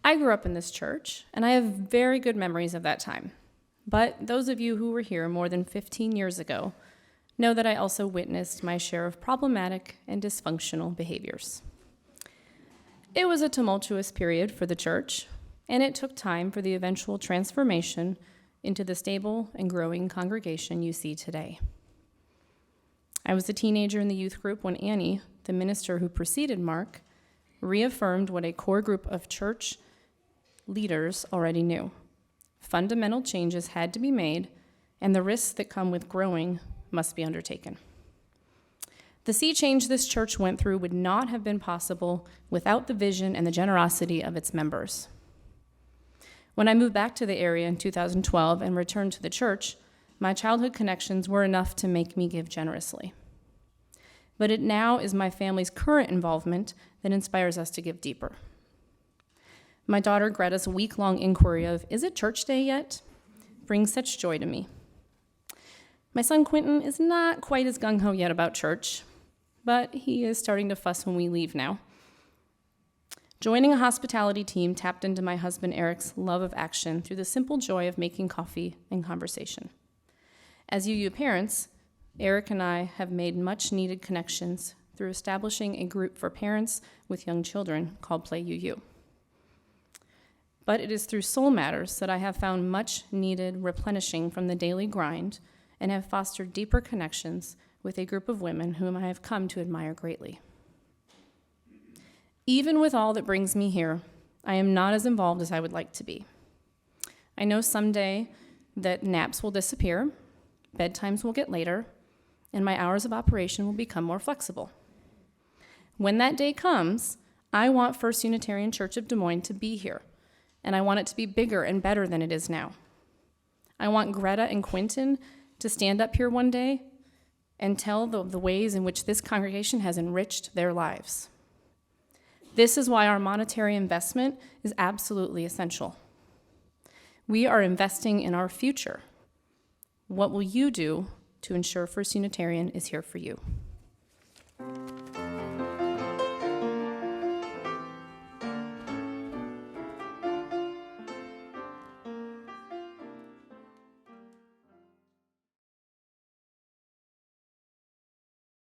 I grew up in this church, and I have very good memories of that time. But those of you who were here more than 15 years ago know that I also witnessed my share of problematic and dysfunctional behaviors. It was a tumultuous period for the church, and it took time for the eventual transformation into the stable and growing congregation you see today. I was a teenager in the youth group when Annie, the minister who preceded Mark, reaffirmed what a core group of church leaders already knew. Fundamental changes had to be made, and the risks that come with growing must be undertaken. The sea change this church went through would not have been possible without the vision and the generosity of its members. When I moved back to the area in 2012 and returned to the church, my childhood connections were enough to make me give generously. But it now is my family's current involvement that inspires us to give deeper. My daughter Greta's week-long inquiry of, "Is it church day yet?" brings such joy to me. My son Quentin is not quite as gung-ho yet about church, but he is starting to fuss when we leave now. Joining a hospitality team tapped into my husband Eric's love of action through the simple joy of making coffee and conversation. As UU parents, Eric and I have made much-needed connections through establishing a group for parents with young children called Play UU. But it is through Soul Matters that I have found much-needed replenishing from the daily grind and have fostered deeper connections with a group of women whom I have come to admire greatly. Even with all that brings me here, I am not as involved as I would like to be. I know someday that naps will disappear, bedtimes will get later, and my hours of operation will become more flexible. When that day comes, I want First Unitarian Church of Des Moines to be here, and I want it to be bigger and better than it is now. I want Greta and Quentin to stand up here one day and tell the ways in which this congregation has enriched their lives. This is why our monetary investment is absolutely essential. We are investing in our future. What will you do to ensure First Unitarian is here for you?